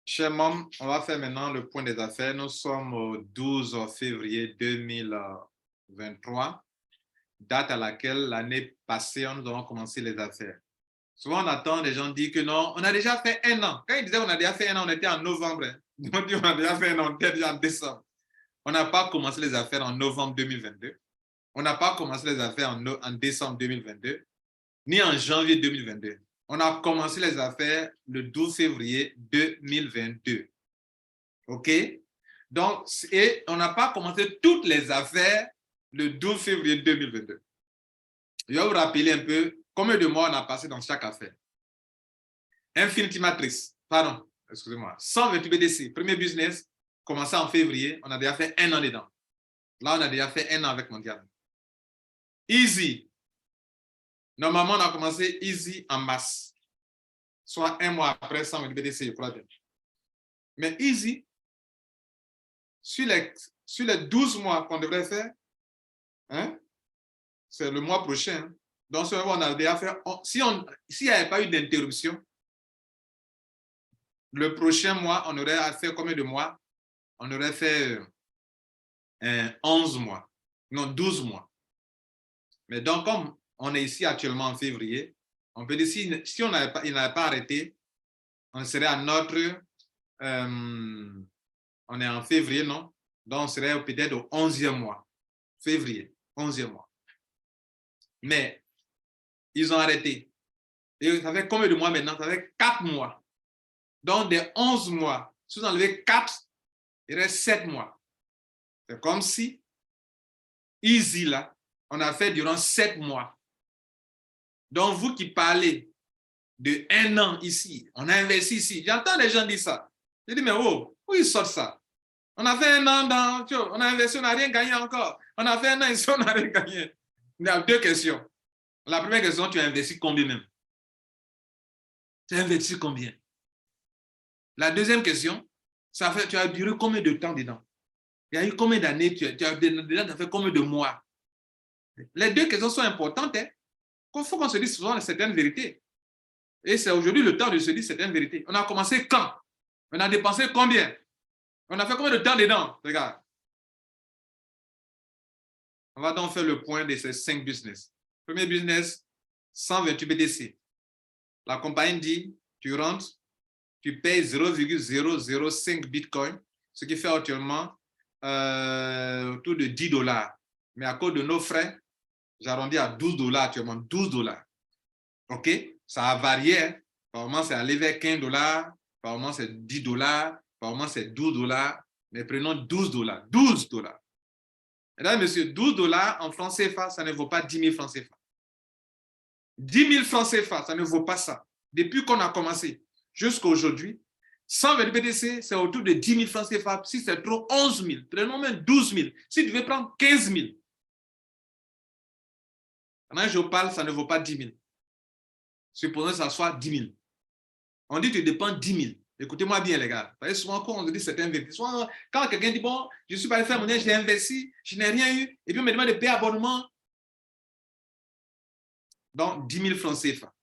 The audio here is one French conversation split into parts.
Chers membres, on va faire maintenant le point des affaires. Nous sommes au 12 février 2023, date à laquelle l'année passée, nous avons commencé les affaires. Souvent, on attend, les gens disent que non, on a déjà fait un an. Quand ils disaient qu'on a déjà fait un an, on était en novembre. On dit on a déjà fait un an, on était déjà en décembre. On n'a pas commencé les affaires en novembre 2022. On n'a pas commencé les affaires en décembre 2022, ni en janvier 2022. On a commencé les affaires le 12 février 2022. OK? Donc, et on n'a pas commencé toutes les affaires le 12 février 2022. Je vais vous rappeler un peu combien de mois on a passé dans chaque affaire. Infinity Matrix, pardon, excusez-moi, 128 BTC, premier business, commencé en février, on a déjà fait un an dedans. Là, on a déjà fait un an avec Mondial. Easy. Normalement, on a commencé Easy en mars, soit un mois après 128 BTC, je crois bien. Mais Easy, sur les 12 mois qu'on devrait faire, hein, c'est le mois prochain. Donc, on a déjà fait, s'il n'y avait pas eu d'interruption, le prochain mois, on aurait fait combien de mois? On aurait fait 11 mois, non 12 mois. Mais donc, comme on est ici actuellement en février, on peut dire si il n'avait pas arrêté, on serait à notre, on est en février, non? Donc, on serait peut-être au 11e mois. Février, 11e mois. Mais, ils ont arrêté. Et ça fait combien de mois maintenant? Ça fait 4 mois. Donc, des 11 mois, si vous enlevez 4, il reste 7 mois. C'est comme si, Easy là, on a fait durant 7 mois. Donc, vous qui parlez de 1 an ici, on a investi ici. J'entends les gens dire ça. Je dis, mais oh, où ils sortent ça? On a fait 1 an on a investi, on n'a rien gagné encore. On a fait 1 an ici, on n'a rien gagné. Il y a 2 questions. La première question, tu as investi combien même? Tu as investi combien? La deuxième question, tu as duré combien de temps dedans? Il y a eu combien d'années? Tu as fait combien de mois? Les 2 questions sont importantes. Hein? Il faut qu'on se dise souvent certaines vérités. Et c'est aujourd'hui le temps de se dire certaines vérités. On a commencé quand? On a dépensé combien? On a fait combien de temps dedans? Regarde. On va donc faire le point de ces 5 business. Premier business, 128 BTC. La compagnie dit, tu rentres, tu payes 0,005 Bitcoin, ce qui fait actuellement autour de $10. Mais à cause de nos frais, j'arrondis à $12 actuellement, $12. OK? Ça a varié. Hein? Par moment, c'est allé vers $15, par moment, c'est $10, par moment, c'est $12. Mais prenons $12. $12. Mesdames et messieurs, $12 en francs CFA, ça ne vaut pas 10 000 francs CFA. 10 000 francs CFA, ça ne vaut pas ça. Depuis qu'on a commencé jusqu'à aujourd'hui, 120 BTC, c'est autour de 10 000 francs CFA. Si c'est trop, 11 000. Prenons même 12 000. Si tu veux prendre 15 000. Quand je parle, ça ne vaut pas 10 000. Supposons que ça soit 10 000. On dit que tu dépends 10 000. Écoutez-moi bien, les gars. Parce que souvent, quand on dit certaines vérités, souvent, quand quelqu'un dit, bon, je suis pas allé faire mon j'ai investi, je n'ai rien eu, et puis on me demande de payer abonnement. Donc, 10 000 francs CFA.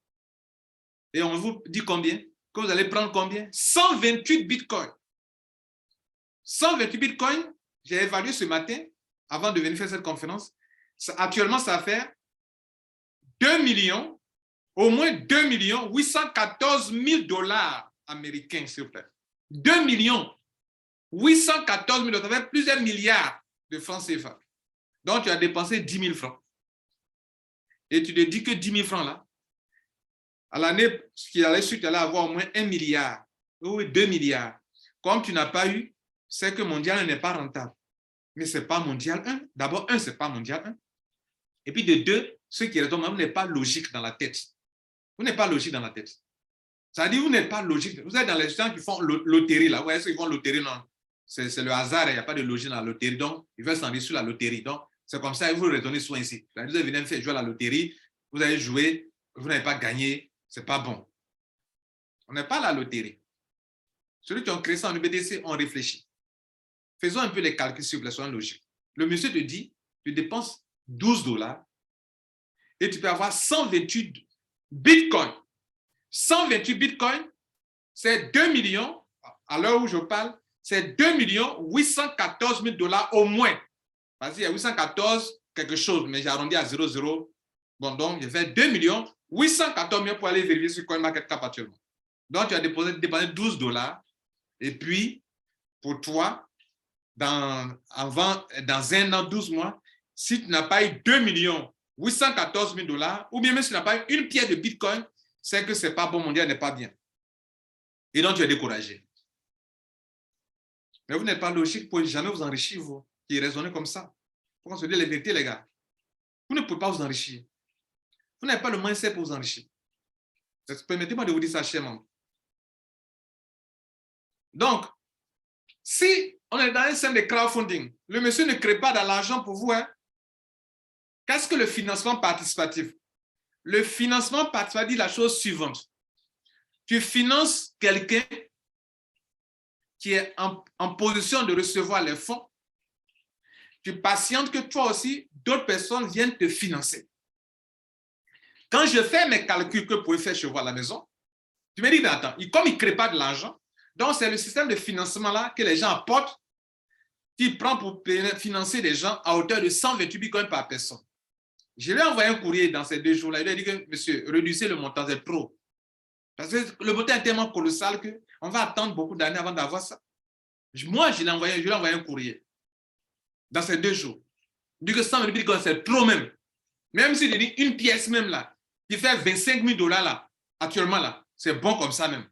Et on vous dit combien? Que vous allez prendre combien? 128 bitcoins. 128 bitcoins, j'ai évalué ce matin, avant de venir faire cette conférence. Actuellement, ça fait 2 millions, au moins 2 814 000 $ américains, s'il vous plaît. 2 814 000 $, ça fait plusieurs milliards de francs CFA. Donc, tu as dépensé 10 000 francs. Et tu te dis que 10 000 francs là, à l'année qui allait suivre, tu allais avoir au moins 1 milliard, ou 2 milliards. Comme tu n'as pas eu, c'est que Mondial n'est pas rentable. Mais ce n'est pas Mondial 1. D'abord, ce n'est pas Mondial 1. Et puis de 2, ce qui est retombé, vous n'êtes pas logique dans la tête. Vous n'êtes pas logique dans la tête. Ça veut dire que vous n'êtes pas logique. Vous êtes dans les gens qui font loterie là. Vous voyez ceux qui font loterie, non. C'est le hasard, il n'y a pas de logique dans la loterie. Donc, ils veulent s'en aller sur la loterie. Donc, c'est comme ça, vous retournez souvent ici. Vous venez faire jouer à la loterie, vous avez joué, vous n'avez pas gagné, ce n'est pas bon. On n'est pas à la loterie. Celui qui a créé ça en UBDC, on réfléchit. Faisons un peu les calculs sur les soins logiques. Le monsieur te dit, tu dépenses 12 $ et tu peux avoir 128 bitcoins. 128 bitcoins, c'est 2 millions. à l'heure où je parle, c'est 2 814 000 $ au moins. Parce qu'il y a 814 quelque chose, mais j'ai arrondi à 0,0. Bon, donc, je fais 2 814 000 pour aller vérifier sur CoinMarketCap actuellement. Donc, tu as dépensé 12 $. Et puis, pour toi, dans 1 an, 12 mois, si tu n'as pas eu 2 814 000 $, ou bien même si tu n'as pas eu une pièce de Bitcoin, c'est que ce n'est pas bon, mon Dieu n'est pas bien. Et donc, tu es découragé. Mais vous n'êtes pas logique pour jamais vous enrichir, vous, qui raisonnez comme ça. Il faut se dire la vérité, les gars. Vous ne pouvez pas vous enrichir. Vous n'avez pas le mindset pour vous enrichir. Permettez-moi de vous dire ça, cher membre. Donc, si on est dans un système de crowdfunding, le monsieur ne crée pas de l'argent pour vous. Hein? Qu'est-ce que le financement participatif? Le financement participatif dit la chose suivante. Tu finances quelqu'un qui est en position de recevoir les fonds. Tu patientes que toi aussi, d'autres personnes viennent te financer. Quand je fais mes calculs que vous pouvez faire chez vous à la maison, tu me dis, mais attends, comme il ne crée pas de l'argent, donc c'est le système de financement-là que les gens apportent qui prend pour financer des gens à hauteur de 128 bitcoins par personne. Je lui ai envoyé un courrier dans ces 2 jours-là. Il lui a dit que, monsieur, réduisez le montant, c'est trop. Parce que le montant est tellement colossal qu'on va attendre beaucoup d'années avant d'avoir ça. Moi, je lui ai envoyé un courrier dans ces 2 jours. Il dit que 128 bitcoins, c'est trop même. Même s'il dit une pièce même là, qui fait 25 000 $ là, actuellement là, c'est bon comme ça même.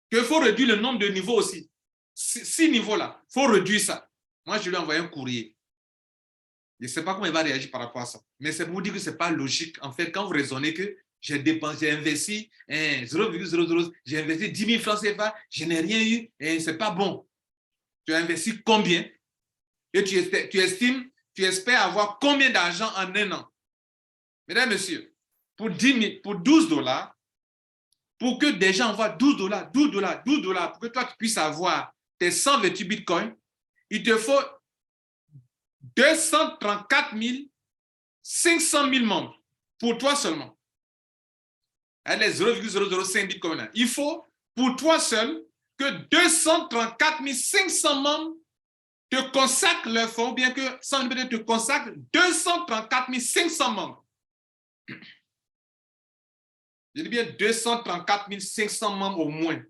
Qu'il faut réduire le nombre de niveaux aussi. 6 niveaux là, il faut réduire ça. Moi, je lui ai envoyé un courrier. Je ne sais pas comment il va réagir par rapport à ça. Mais c'est pour vous dire que ce n'est pas logique. En fait, quand vous raisonnez que j'ai investi 0,00, j'ai investi 10 000 francs CFA, je n'ai rien eu, et ce n'est pas bon. Tu as investi combien? Et tu espères avoir combien d'argent en 1 an? Mesdames, messieurs, pour 12 $, pour que des gens envoient 12 $, 12 $, 12 $, pour que toi tu puisses avoir tes 128 bitcoins, il te faut 234 500 000 membres pour toi seulement. Elle est 0,005 bitcoin. Il faut pour toi seul que 234 500 membres te consacrent leur fonds, ou bien que 100 000 te consacrent 234 500 membres. Je dis bien 234 500 membres au moins.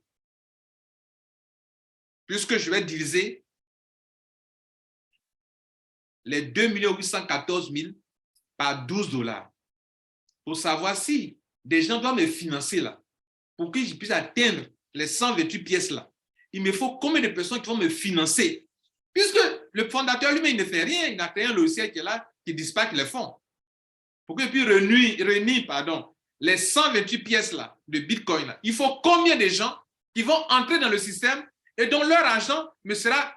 Puisque je vais diviser les 2 814 000 par 12 $. Pour savoir si des gens doivent me financer là, pour que je puisse atteindre les 128 pièces là. Il me faut combien de personnes qui vont me financer? Puisque le fondateur lui-même, il ne fait rien, il n'a créé un logiciel qui est là, qui dispatche les fonds. Pour qu'il puisse réunir les 128 pièces là, de Bitcoin là. Il faut combien de gens qui vont entrer dans le système et dont leur argent me sera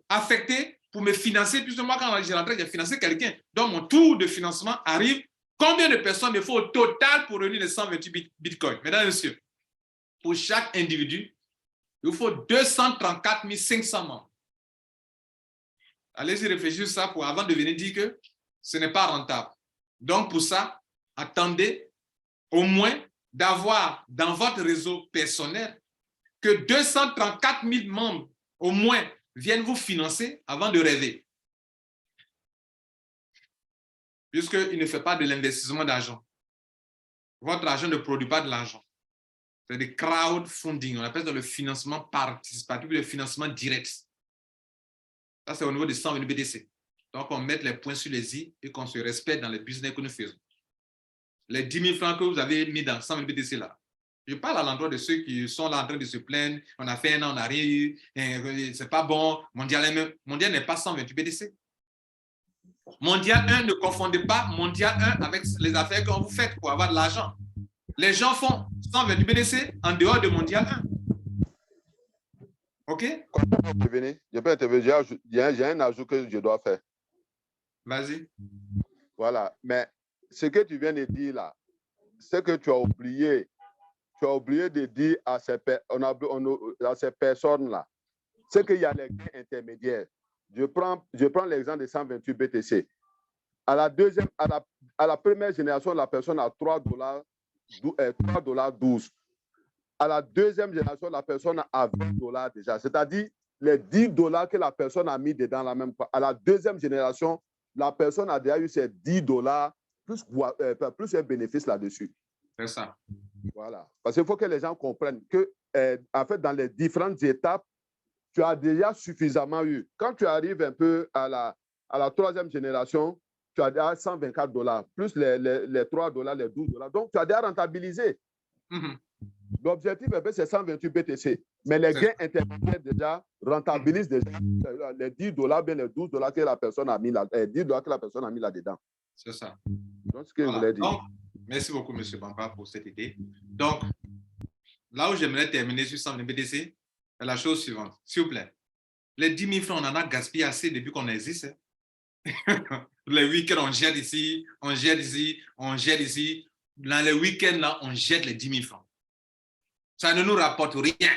affecté pour me financer, puisque moi, quand j'ai rentré, j'ai financé quelqu'un. Donc, mon tour de financement arrive. Combien de personnes il faut au total pour réunir les 128 bitcoins? Mesdames et messieurs, pour chaque individu, il faut 234 500 membres. Allez-y réfléchir ça avant de venir dire que ce n'est pas rentable. Donc, pour ça, attendez au moins d'avoir dans votre réseau personnel que 234 000 membres au moins viennent vous financer avant de rêver. Puisqu'il ne fait pas de l'investissement d'argent. Votre argent ne produit pas de l'argent. C'est du crowdfunding. On appelle ça le financement participatif, le financement direct. Ça, c'est au niveau des 120 BTC. Donc, on met les points sur les i et qu'on se respecte dans les business que nous faisons. Les 10 000 francs que vous avez mis dans 120 BTC là. Je parle à l'endroit de ceux qui sont là en train de se plaindre. On a fait 1 an, on n'a rien eu. C'est pas bon. Mondial n'est pas 128 BTC. Mondial 1, ne confondez pas Mondial 1 avec les affaires que vous faites pour avoir de l'argent. Les gens font 128 BTC en dehors de Mondial 1. OK? Je peux intervenir. J'ai un ajout que je dois faire. Vas-y. Voilà. Mais ce que tu viens de dire là, c'est que tu as oublié. Tu as oublié de dire à ces personnes-là, c'est qu'il y a les gains intermédiaires. Je prends l'exemple de 128 BTC. À la première génération, la personne a 3,12 $. à la deuxième génération, la personne a 20 dollars déjà. C'est-à-dire les 10 dollars que la personne a mis dedans la même fois. À la deuxième génération, la personne a déjà eu ses 10 dollars plus un bénéfice là-dessus. C'est ça. Voilà. Parce qu'il faut que les gens comprennent que, en fait, dans les différentes étapes, tu as déjà suffisamment eu. Quand tu arrives un peu à la troisième génération, tu as déjà 124 dollars, plus les 3 dollars, les 12 dollars. Donc, tu as déjà rentabilisé. L'objectif, c'est 128 BTC. Mais les gains intermédiaires déjà rentabilisent déjà les 10 dollars, bien les 12 dollars que la personne a mis là, 10 dollars que la personne a mis là-dedans. C'est ça. Donc, ce que je voulais dire. Donc, merci beaucoup, M. Bamba, pour cette idée. Donc, là où j'aimerais terminer sur 120 BTC, c'est la chose suivante. S'il vous plaît. Les 10 000 francs, on en a gaspillé assez depuis qu'on existe. Les week-ends, on jette ici, on jette ici, on jette ici. Dans les week-ends, là, on jette les 10 000 francs. Ça ne nous rapporte rien.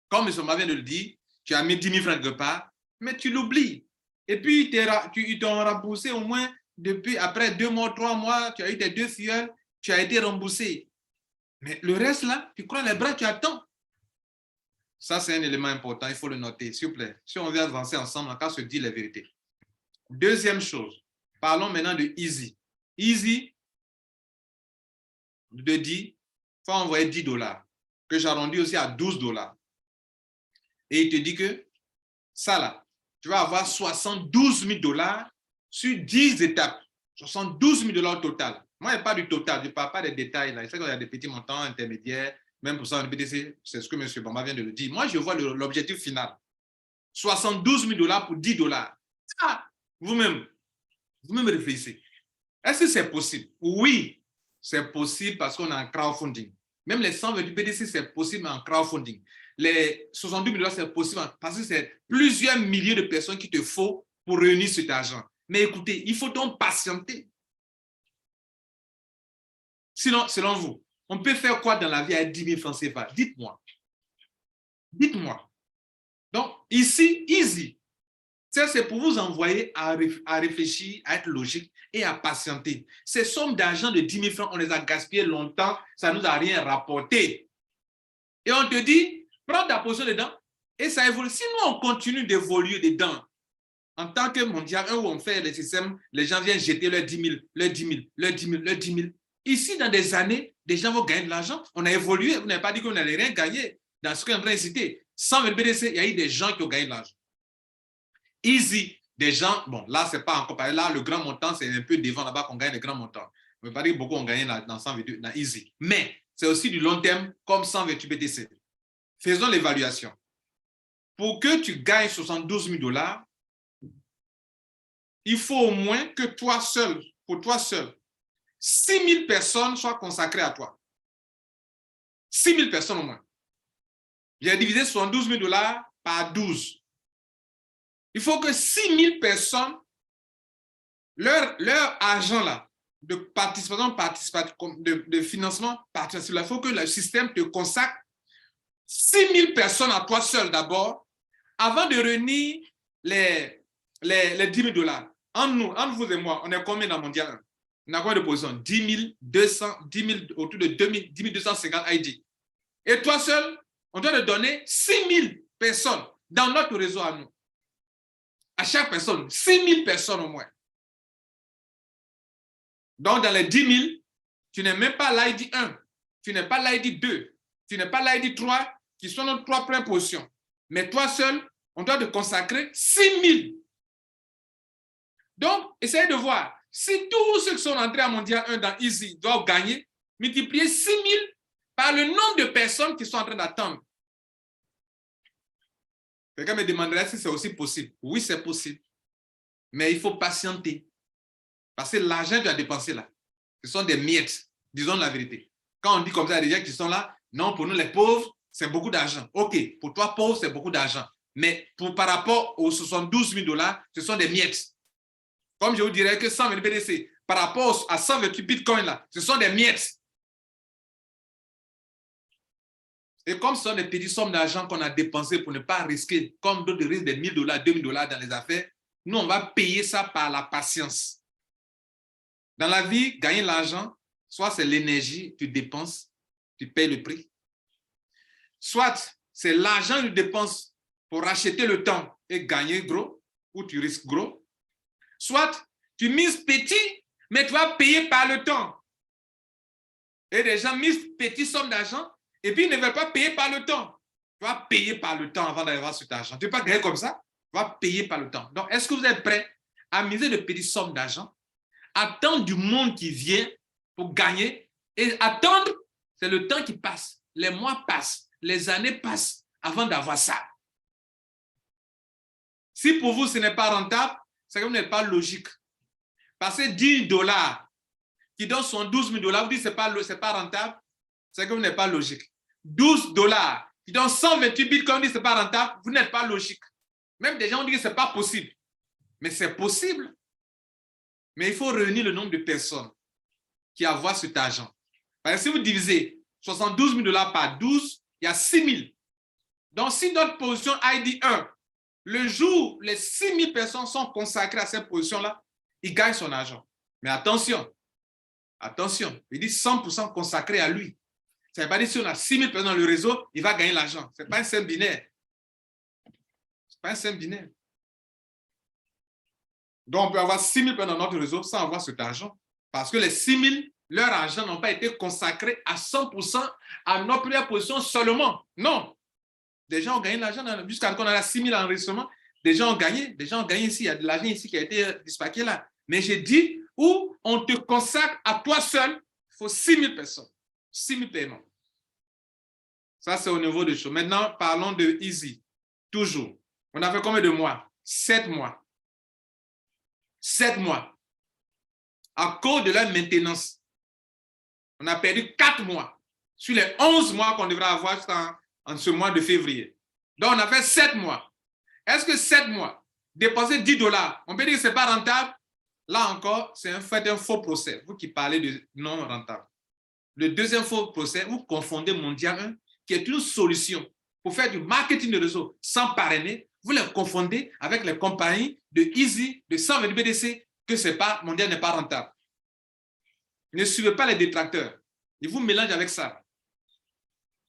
Comme M. Bamba vient de le dire, tu as mis 10 000 francs quelque part, mais tu l'oublies. Et puis, ils t'ont remboursé au moins depuis, après 2 mois, 3 mois, tu as eu tes 2 fioles, tu as été remboursé. Mais le reste, là, tu crois les bras, tu attends. Ça, c'est un élément important, il faut le noter, s'il vous plaît. Si on veut avancer ensemble, on va se dire la vérité. Deuxième chose, parlons maintenant de Easy. Easy, de 10, il faut envoyer 10 dollars, que j'arrondis aussi à 12 dollars. Et il te dit que ça, là, tu vas avoir 72 000 dollars sur 10 étapes. 72 000 dollars au total. Moi, il n'y a pas du total, je ne parle pas des détails. Là. Je sais qu'il y a des petits montants intermédiaires, même pour ça, en BTC, c'est ce que M. Bamba vient de le dire. Moi, je vois l'objectif final. 72 000 dollars pour 10 dollars. Ah, vous-même réfléchissez. Est-ce que c'est possible? Oui, c'est possible parce qu'on a un crowdfunding. Même les 128 BTC, c'est possible en crowdfunding. Les 72 000 dollars, c'est possible parce que c'est plusieurs milliers de personnes qu'il te faut pour réunir cet argent. Mais écoutez, il faut donc patienter. Sinon, selon vous, on peut faire quoi dans la vie avec 10 000 francs CFA? Dites-moi. Dites-moi. Donc, ici, easy. C'est pour vous envoyer à réfléchir, à être logique et à patienter. Ces sommes d'argent de 10 000 francs, on les a gaspillées longtemps, ça ne nous a rien rapporté. Et on te dit, prends ta position dedans et ça évolue. Si nous, on continue d'évoluer dedans, en tant que mondial, où on fait les systèmes, les gens viennent jeter leurs 10 000, leurs 10 000, leurs 10 000, leurs 10 000. Ici, dans des années, des gens vont gagner de l'argent. On a évolué, vous n'avez pas dit qu'on n'allait rien gagner. Dans ce qu'on est en train de citer, sans le BDC, il y a eu des gens qui ont gagné de l'argent. Easy, des gens, bon, là, c'est pas encore pareil. Là, le grand montant, c'est un peu devant là-bas qu'on gagne les grands montants. On ne veut pas dire que beaucoup ont gagné dans 128, dans Easy. Mais c'est aussi du long terme, comme 128 BTC. Faisons l'évaluation. Pour que tu gagnes 72 000 dollars, il faut au moins que toi seul, pour toi seul, 6 000 personnes soient consacrées à toi. 6 000 personnes au moins. J'ai divisé 72 000 dollars par 12. Il faut que 6 000 personnes, leur argent là, de participation, de financement participatif, il faut que le système te consacre 6 000 personnes à toi seul d'abord, avant de réunir les 10 000 dollars. Entre vous et moi, on est combien dans Mondial 1? On a combien de positions? 10 200, 10 000, autour de 10 250 ID. Et toi seul, on doit te donner 6 000 personnes dans notre réseau à nous. À chaque personne, 6 000 personnes au moins. Donc, dans les 10 000, tu n'es même pas l'ID 1, tu n'es pas l'ID 2, tu n'es pas l'ID 3, qui sont nos 3 premières positions. Mais toi seul, on doit te consacrer 6 000. Donc, essayez de voir. Si tous ceux qui sont entrés à Mondial 1 dans Easy doivent gagner, multipliez 6 000 par le nombre de personnes qui sont en train d'attendre. Quelqu'un me demanderait si c'est aussi possible. Oui, c'est possible. Mais il faut patienter. Parce que l'argent que tu as dépensé là, ce sont des miettes. Disons la vérité. Quand on dit comme ça, il y a des gens qui sont là, non, pour nous les pauvres, c'est beaucoup d'argent. OK, pour toi, pauvre, c'est beaucoup d'argent. Mais par rapport aux 72 000 dollars, ce sont des miettes. Comme je vous dirais que 120 BTC, par rapport à 128 bitcoins là, ce sont des miettes. Et comme ce sont des petites sommes d'argent qu'on a dépensées pour ne pas risquer, comme d'autres risquent des 1 000 dollars, 2 000 dollars dans les affaires, nous, on va payer ça par la patience. Dans la vie, gagner l'argent, soit c'est l'énergie, tu dépenses, tu payes le prix, soit c'est l'argent que tu dépenses pour racheter le temps et gagner gros, ou tu risques gros, soit tu mises petit, mais tu vas payer par le temps. Et les gens misent petite somme d'argent et puis ils ne veulent pas payer par le temps. Tu vas payer par le temps avant d'arriver sur cet argent. Tu ne peux pas gagner comme ça, tu vas payer par le temps. Donc, est-ce que vous êtes prêts à miser de petites sommes d'argent, attendre du monde qui vient pour gagner et attendre, c'est le temps qui passe, les mois passent, les années passent avant d'avoir ça. Si pour vous ce n'est pas rentable, c'est que vous n'êtes pas logique. Passer $10 qui donne $12 000, vous dites que ce n'est pas rentable, c'est que vous n'êtes pas logique. $12 qui donne 128 bitcoins, vous dites que ce n'est pas rentable, vous n'êtes pas logique. Même des gens ont dit que ce n'est pas possible. Mais c'est possible. Mais il faut réunir le nombre de personnes qui avoir cet argent. Parce que si vous divisez $72 000 par 12, il y a 6 000. Donc, si notre position ID 1, le jour où les 6 000 personnes sont consacrées à cette position-là, il gagne son argent. Mais attention, il dit 100% consacré à lui. Ça ne veut pas dire si on a 6 000 personnes dans le réseau, il va gagner l'argent. Ce n'est pas un simple binaire. Ce n'est pas un simple binaire. Donc, on peut avoir 6 000 personnes dans notre réseau sans avoir cet argent. Parce que les 6 000, leur argent n'a pas été consacré à 100% à notre première position seulement. Non. Des gens ont gagné l'argent jusqu'à quand on a 6 000 enregistrements. Des gens ont gagné ici. Il y a de l'argent ici qui a été dispaqué là. Mais j'ai dit, où on te consacre à toi seul, il faut 6 000 personnes. 6 000 paiements. Ça, c'est au niveau des choses. Maintenant, parlons de Easy. Toujours. On a fait combien de mois? 7 mois. 7 mois. À cause de la maintenance, on a perdu 4 mois sur les 11 mois qu'on devrait avoir en ce mois de février. Donc, on a fait 7 mois. Est-ce que 7 mois, dépenser $10, on peut dire que ce n'est pas rentable? Là encore, c'est un faux procès. Vous qui parlez de non rentable. Le deuxième faux procès, vous confondez Mondial 1, qui est une solution pour faire du marketing de réseau sans parrainer. Vous les confondez avec les compagnies de Easy, de 120 BDC, que c'est pas, Mondial n'est pas rentable. Ne suivez pas les détracteurs. Ils vous mélangent avec ça.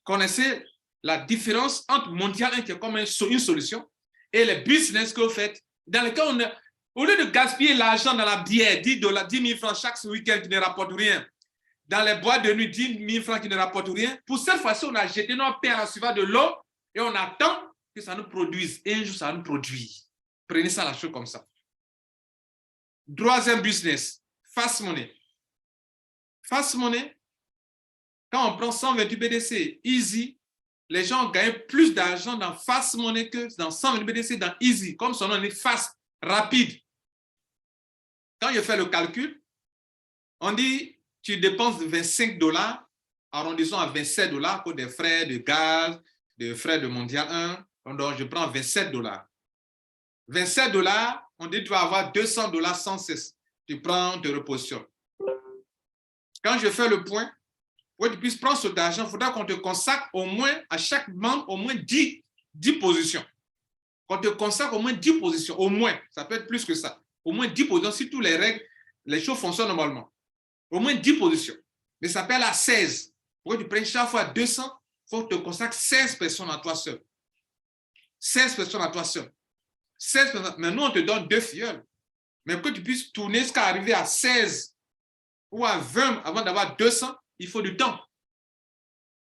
Connaissez la différence entre Mondial 1, qui est comme une solution, et les business que vous faites, dans lesquels on a, au lieu de gaspiller l'argent dans la bière, 10 000 francs chaque week-end qui ne rapporte rien, dans les boîtes de nuit, 10 000 francs qui ne rapportent rien, pour cette fois-ci, on a jeté notre pain en suivant de l'eau et on attend que ça nous produise. Et un jour, ça nous produit. Prenez ça la chose comme ça. Troisième business, Fast Money. Fast Money, quand on prend 128 BDC, Easy, les gens gagnent plus d'argent dans Fast Money que dans 128 BDC dans Easy. Comme son nom est fast, rapide. Quand je fais le calcul, on dit tu dépenses $25, arrondissons à $27 pour des frais de gaz, des frais de Mondial 1. Donc, je prends $27. $27, on dit que tu vas avoir $200 sans cesse. Tu prends, te repositionnes. Quand je fais le point, pour que tu puisses prendre cet argent, il faudra qu'on te consacre au moins, à chaque membre, au moins 10 positions. Qu'on te consacre au moins 10 positions, au moins. Ça peut être plus que ça. Au moins 10 positions, si toutes les règles, les choses fonctionnent normalement. Au moins 10 positions. Mais ça s'appelle à 16. Pour que tu prennes chaque fois 200, il faut que tu te consacres 16 personnes à toi seul. 16 personnes à toi seul. 16 personnes. Mais nous, on te donne 2 filleuls. Mais pour que tu puisses tourner jusqu'à arriver à 16 ou à 20 avant d'avoir 200, il faut du temps.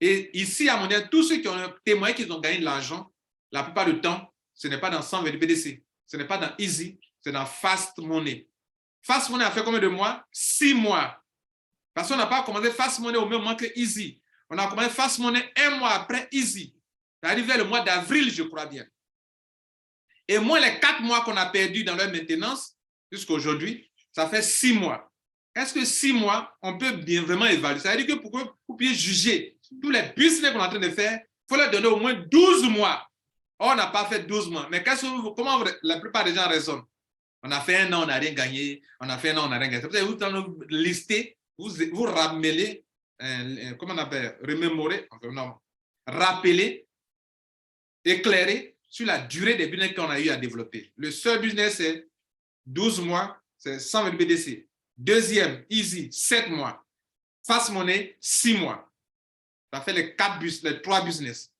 Et ici, à Mondial, tous ceux qui ont témoigné qu'ils ont gagné de l'argent, la plupart du temps, ce n'est pas dans 120 BDC. Ce n'est pas dans Easy, c'est dans Fast Money. Fast Money a fait combien de mois? 6 mois. Parce qu'on n'a pas commencé Fast Money au même moment que Easy. On a commencé Fast Money 1 mois après Easy. C'est arrivé le mois d'avril, je crois bien. Et moins les 4 mois qu'on a perdus dans leur maintenance, jusqu'à aujourd'hui, ça fait 6 mois. Est-ce que 6 mois, on peut bien vraiment évaluer? Ça veut dire que pour que vous puissiez juger tous les business qu'on est en train de faire, il faut leur donner au moins 12 mois. Oh, on n'a pas fait 12 mois. Mais comment la plupart des gens raisonnent? On a fait 1 an, on n'a rien gagné. On a fait 1 an, on n'a rien gagné. C'est pour ça que vous listez, vous ramêlez, comment on appelle, remémorer, non, rappeler, éclairer sur la durée des business qu'on a eu à développer. Le seul business, c'est 12 mois, c'est 120 BDC. Deuxième, Easy, 7 mois. Fast Money, 6 mois. Ça fait les 3 business.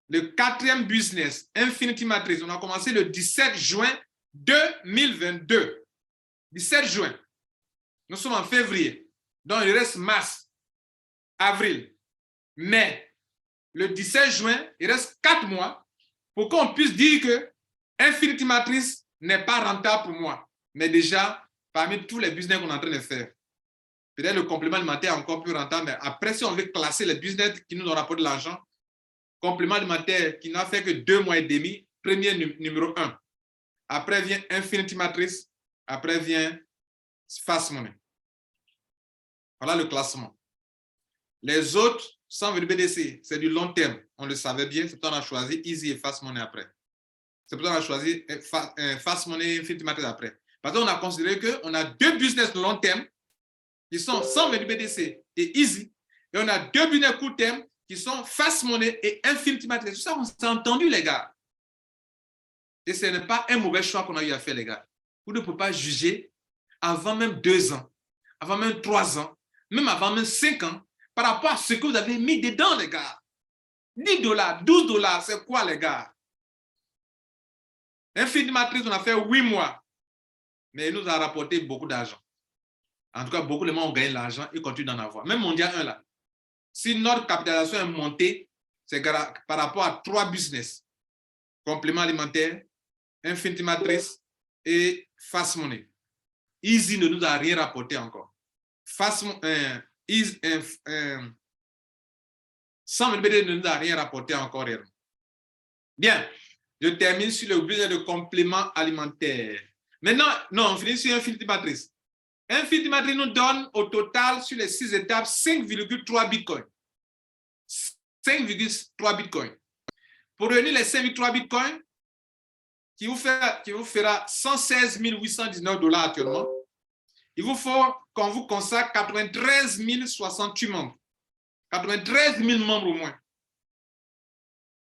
Le quatrième business, Infinity Matrix, on a commencé le 17 juin 2022. 17 juin. Nous sommes en février. Donc, il reste mars, avril, mai. Le 17 juin, il reste 4 mois pour qu'on puisse dire que Infinity Matrix n'est pas rentable pour moi. Mais déjà, parmi tous les business qu'on est en train de faire, peut-être le complément alimentaire est encore plus rentable, mais après, si on veut classer les business qui nous ont rapporté de l'argent, complément alimentaire qui n'a fait que 2 mois et demi, premier numéro 1. Après vient Infinity Matrix, après vient Fast Money. Voilà le classement. Les autres, sans venir BDC, c'est du long terme. On le savait bien, c'est pourquoi on a choisi Easy et Fast Money après. C'est pourquoi on a choisi Fast Money et Infinity Matrix après. Parce qu'on a considéré qu'on a 2 business de long terme qui sont sans venir BDC et Easy. Et on a 2 business court terme qui sont Fast Money et Infinity Matrix. Tout ça, on s'est entendu, les gars. Et ce n'est pas un mauvais choix qu'on a eu à faire, les gars. Vous ne pouvez pas juger avant même 2 ans, avant même 3 ans, même avant même 5 ans, par rapport à ce que vous avez mis dedans, les gars. 10 $, 12 $, c'est quoi, les gars? Infinity Matrix, on a fait 8 mois, mais il nous a rapporté beaucoup d'argent. En tout cas, beaucoup de gens ont gagné de l'argent et continuent d'en avoir. Même Mondial 1, là. Si notre capitalisation est montée, c'est par rapport à 3 business. Complément alimentaire, Infinity Matrix et Fast Money. Easy ne nous a rien rapporté encore. Sans BD ne nous a rien rapporté encore. Bien, je termine sur le business de complément alimentaire. Maintenant, non, on finit sur Infinity Matrix. Infinity Matrix nous donne au total sur les 6 étapes 5,3 bitcoins. 5,3 bitcoins. Pour réunir les 5,3 bitcoins, qui vous fera 116 819 $ actuellement, il vous faut qu'on vous consacre 93 068 membres. 93 000 membres au moins.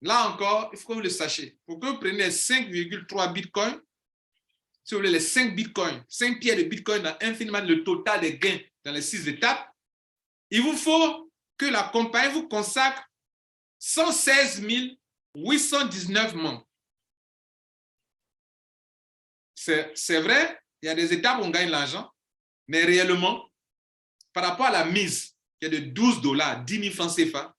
Là encore, il faut que vous le sachiez. Pour que vous preniez les 5,3 bitcoins, si vous voulez les 5 bitcoins, 5 pierres de bitcoin dans infiniment le total des gains dans les 6 étapes, il vous faut que la compagnie vous consacre 116 819 membres. C'est vrai, il y a des étapes où on gagne l'argent, mais réellement, par rapport à la mise qui est de 12 $, 10 000 francs CFA,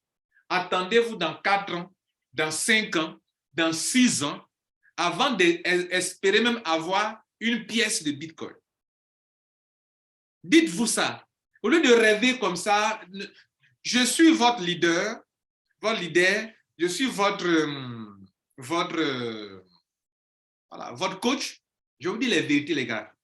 attendez-vous dans 4 ans, dans 5 ans, dans 6 ans, avant d'espérer même avoir une pièce de Bitcoin. Dites-vous ça. Au lieu de rêver comme ça, je suis votre leader, je suis votre coach. Je vous dis les vérités, les gars.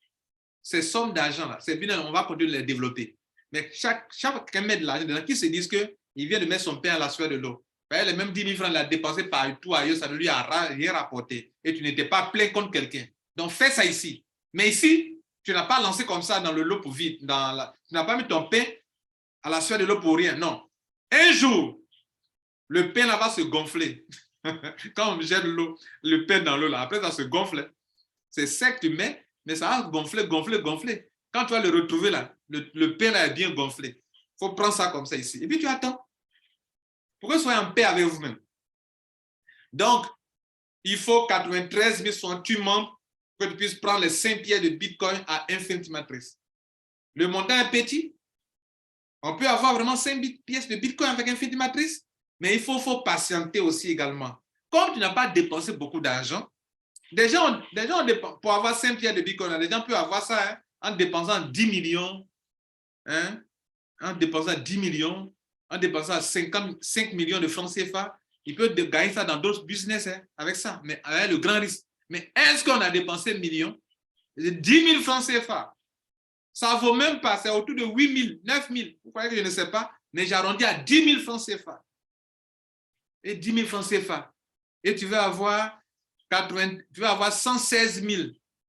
Ces sommes d'argent-là, c'est bien, on va continuer de les développer. Mais chacun met de l'argent dedans, qui se disent qu'il vient de mettre son pain à la sueur de l'eau. Les mêmes 10 000 francs, il a dépensé partout ailleurs, ça ne lui a rien rapporté. Et tu n'étais pas plein contre quelqu'un. Donc, fais ça ici. Mais ici, tu n'as pas lancé comme ça dans le lot pour vide. Tu n'as pas mis ton pain à la sueur de l'eau pour rien. Non. Un jour, le pain là va se gonfler. Quand on jette le pain dans l'eau, là, après ça se gonfle. C'est sec, tu mets, mais ça va gonfler. Quand tu vas le retrouver là, le pain là est bien gonflé. Il faut prendre ça comme ça ici. Et puis tu attends. Pour que vous soyez en paix avec vous-même. Donc, il faut 93 068 membres pour que tu puisses prendre les 5 pierres de Bitcoin à Infinity Matrix. Le montant est petit. On peut avoir vraiment 5 pièces de Bitcoin avec Infinity Matrix, mais il faut patienter aussi également. Comme tu n'as pas dépensé beaucoup d'argent, des gens pour avoir 5 pierres de Bitcoin, les gens peuvent avoir ça en dépensant 10 millions, en dépensant 10 millions, en dépensant 55 millions de francs CFA. Il peut gagner ça dans d'autres business avec ça, mais avec le grand risque. Mais est-ce qu'on a dépensé millions? 10 000 francs CFA. Ça ne vaut même pas, c'est autour de 8 000, 9 000. Vous croyez que je ne sais pas? Mais j'arrondis à 10 000 francs CFA. Et 10 000 francs CFA. Et tu vas avoir 116 000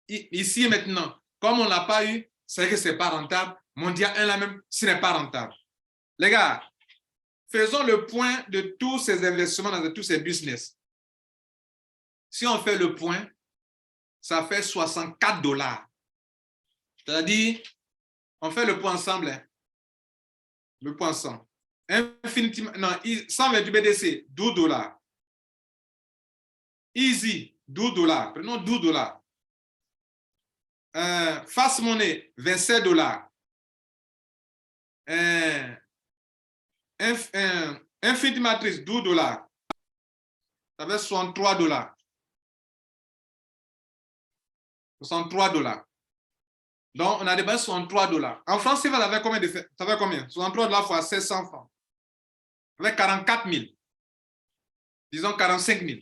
ici et maintenant. Comme on ne l'a pas eu, c'est que ce n'est pas rentable. Mondial 1 là même, ce n'est pas rentable. Les gars, faisons le point de tous ces investissements dans tous ces business. Si on fait le point, ça fait 64 $. C'est-à-dire, on fait le point ensemble. Le point ensemble. Infinity, non, 128 BTC, 12 $. Easy, 12 $. Prenons 12 $. Fast Money, 27 $. Infinity Matrix, 12 $. Ça fait 63 $. 63 $. Donc, on a dépensé 63 $. En France, ça fait combien de fait? Ça fait combien? 63 $ fois 700 francs. Ça fait 44 000. Disons 45 000.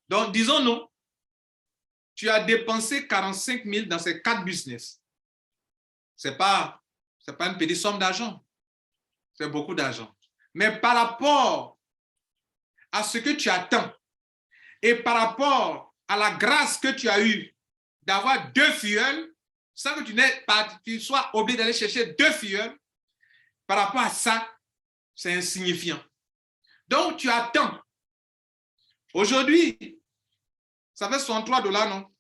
Donc, disons-nous, tu as dépensé 45 000 dans ces 4 business. Ce n'est pas une petite somme d'argent. C'est beaucoup d'argent. Mais par rapport à ce que tu attends et par rapport à la grâce que tu as eue d'avoir 2 filleuls, sans que tu sois obligé d'aller chercher 2 filleuls, par rapport à ça, c'est insignifiant. Donc, tu attends. Aujourd'hui, ça fait 63 $, non?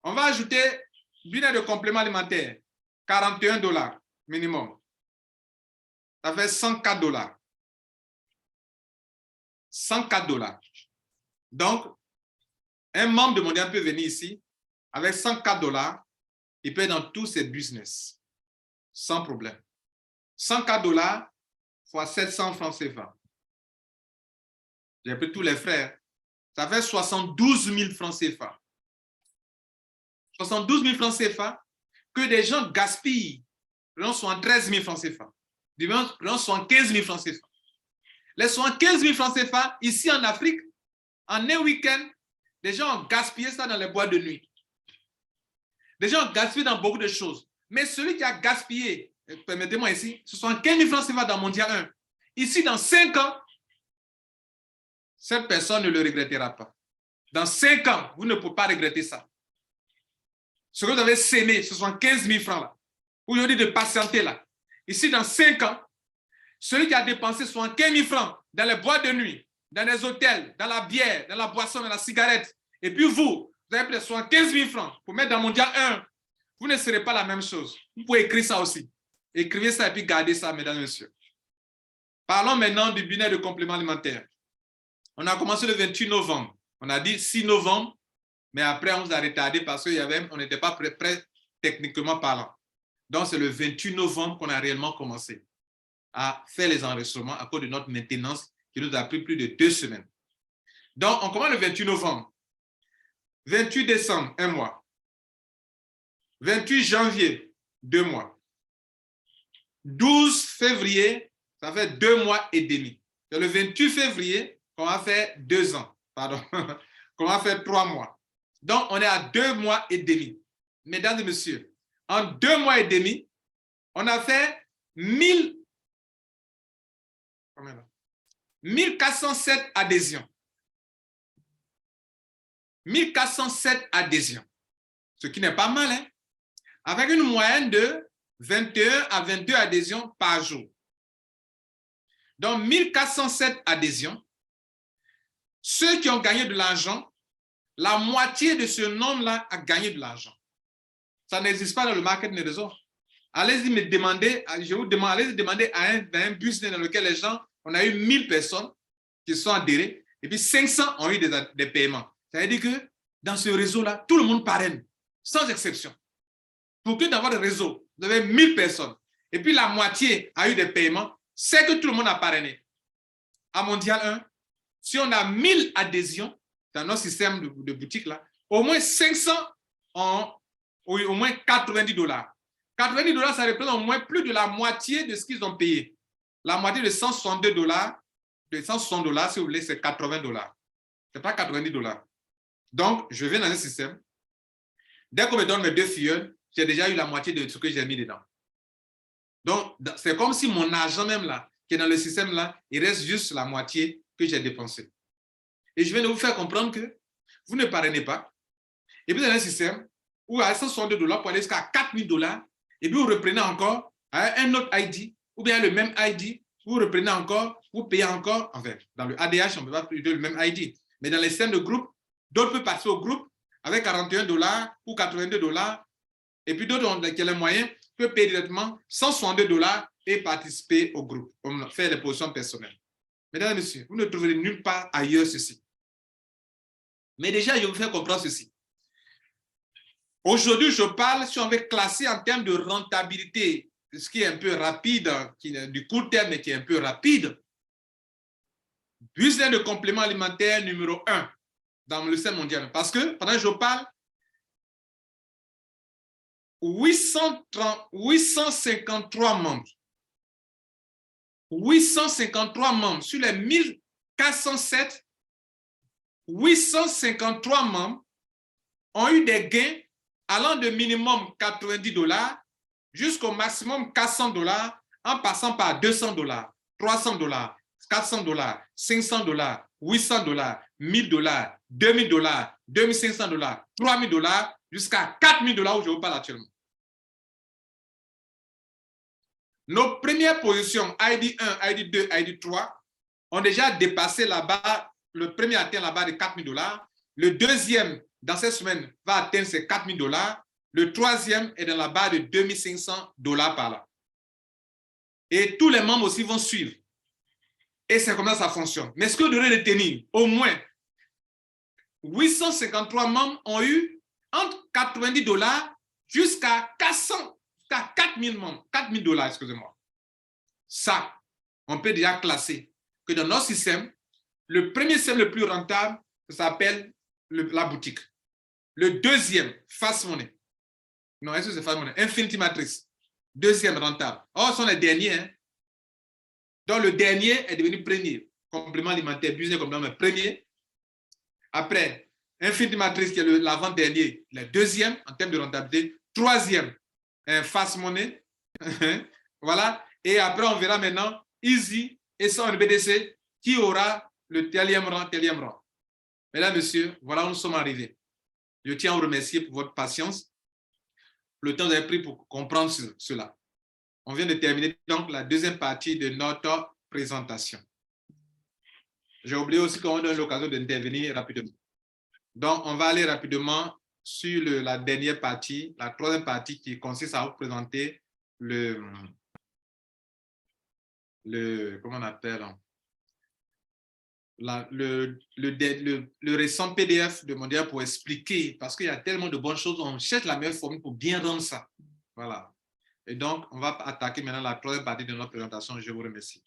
On va ajouter bulletin de complément alimentaire, 41 $ minimum. Ça fait 104 $. 104 $. Donc, un membre de Mondial peut venir ici, avec 104 $, il peut être dans tous ses business, sans problème. 104 $ fois 700 francs CFA. J'ai pris tous les frères. Ça fait 72 000 francs CFA. 72 000 francs CFA que des gens gaspillent. Prenons 73 000 francs CFA. Prenons 75 000 francs CFA. Les 75 000 francs CFA, ici en Afrique, en un week-end, les gens ont gaspillé ça dans les boîtes de nuit. Les gens ont gaspillé dans beaucoup de choses. Mais celui qui a gaspillé, permettez-moi ici, 75 000 francs CFA dans Mondial 1. Ici, dans 5 ans, cette personne ne le regrettera pas. Dans 5 ans, vous ne pouvez pas regretter ça. Ce que vous avez sémé, ce sont 15 000 francs là. Aujourd'hui, de patienter là. Ici, dans 5 ans, celui qui a dépensé 75 000 francs dans les boîtes de nuit, dans les hôtels, dans la bière, dans la boisson, dans la cigarette, et puis vous avez pris 75 000 francs pour mettre dans Mondial 1, vous ne serez pas la même chose. Vous pouvez écrire ça aussi. Écrivez ça et puis gardez ça, mesdames et messieurs. Parlons maintenant du bulletin de complément alimentaire. On a commencé le 28 novembre. On a dit 6 novembre, mais après on vous a retardé parce qu'on n'était pas prêt techniquement parlant. Donc c'est le 28 novembre qu'on a réellement commencé à faire les enregistrements à cause de notre maintenance qui nous a pris plus de 2 semaines. Donc on commence le 28 novembre. 28 décembre, 1 mois. 28 janvier, 2 mois. 12 février, ça fait 2 mois et demi. C'est le 28 février qu'on va faire 2 ans. Pardon, qu'on va faire 3 mois. Donc, on est à 2 mois et demi. Mesdames et messieurs, en 2 mois et demi, on a fait 1407 adhésions. 1407 adhésions. Ce qui n'est pas mal, hein? Avec une moyenne de 21 à 22 adhésions par jour. Donc, 1407 adhésions. Ceux qui ont gagné de l'argent, la moitié de ce nombre-là a gagné de l'argent. Ça n'existe pas dans le marketing des réseaux. Allez-y me demander, allez-y demander à un business dans lequel les gens, on a eu 1000 personnes qui sont adhérées et puis 500 ont eu des paiements. Ça veut dire que dans ce réseau-là, tout le monde parraine, sans exception. Pour que dans votre réseau, vous avez 1000 personnes et puis la moitié a eu des paiements, c'est que tout le monde a parrainé. À Mondial 1, si on a 1000 adhésions dans notre système de boutique, là, au moins 500 ont au moins 90 $. 90 $, ça représente au moins plus de la moitié de ce qu'ils ont payé. La moitié de 162 $, de 160 $, si vous voulez, c'est 80 $. Ce n'est pas 90 $. Donc, je vais dans un système. Dès qu'on me donne mes 2 filleuls, j'ai déjà eu la moitié de ce que j'ai mis dedans. Donc, c'est comme si mon argent même là, qui est dans le système là, il reste juste la moitié que j'ai dépensé. Et je viens de vous faire comprendre que vous ne parrainez pas. Et puis dans un système où à 162 $ pour aller jusqu'à 4000 $, et puis vous reprenez encore à un autre ID, ou bien le même ID, vous reprenez encore, vous payez encore. Enfin, dans le ADH, on ne peut pas payer le même ID. Mais dans les systèmes de groupe, d'autres peuvent passer au groupe avec 41 $ ou 82 $, et puis d'autres qui ont les moyens peuvent payer directement 162 $ et participer au groupe, faire les positions personnelles. Mesdames et messieurs, vous ne trouverez nulle part ailleurs ceci. Mais déjà, je vais vous faire comprendre ceci. Aujourd'hui, je parle, si on veut classer en termes de rentabilité, ce qui est un peu rapide, qui est du court terme, mais qui est un peu rapide. Business de complément alimentaire numéro 1 dans le système mondial. Parce que, pendant que je parle, 853 membres. 853 membres sur les 1407, 853 membres ont eu des gains allant de minimum $90 jusqu'au maximum $400 en passant par $200, $300, $400, $500, $800, $1000, $2000, $2500, $3000 jusqu'à $4000 où je vous parle actuellement. Nos premières positions, ID1, ID2, ID3, ont déjà dépassé la barre. Le premier atteint la barre de $4000. Le deuxième, dans cette semaine, va atteindre ces $4000. Le troisième est dans la barre de $2500 par là. Et tous les membres aussi vont suivre. Et c'est comme ça fonctionne. Mais ce que vous devez retenir, au moins, 853 membres ont eu entre $90 jusqu'à 4000 membres, $4000, excusez-moi. Ça, on peut déjà classer que dans notre système, le premier système le plus rentable, ça s'appelle la boutique. Le deuxième, Fast Money. Non, est-ce que c'est Fast Money? Infinity Matrix. Deuxième rentable. Or, ce sont les derniers. Hein. Donc, le dernier est devenu premier. Complément alimentaire, business complément premier. Après, Infinity Matrix, qui est l'avant-dernier, le deuxième en termes de rentabilité. Troisième, Fast Money. Voilà. Et après, on verra maintenant Easy et son BDC qui aura le telième rang. Mesdames, messieurs, voilà où nous sommes arrivés. Je tiens à vous remercier pour votre patience, le temps que vous avez pris pour comprendre cela. On vient de terminer donc la deuxième partie de notre présentation. J'ai oublié aussi qu'on donne l'occasion d'intervenir rapidement. Donc, on va aller rapidement sur la dernière partie, la troisième partie qui consiste à vous présenter comment on appelle, le récent PDF de Mondial pour expliquer, parce qu'il y a tellement de bonnes choses, on cherche la meilleure formule pour bien rendre ça. Voilà. Et donc, on va attaquer maintenant la troisième partie de notre présentation. Je vous remercie.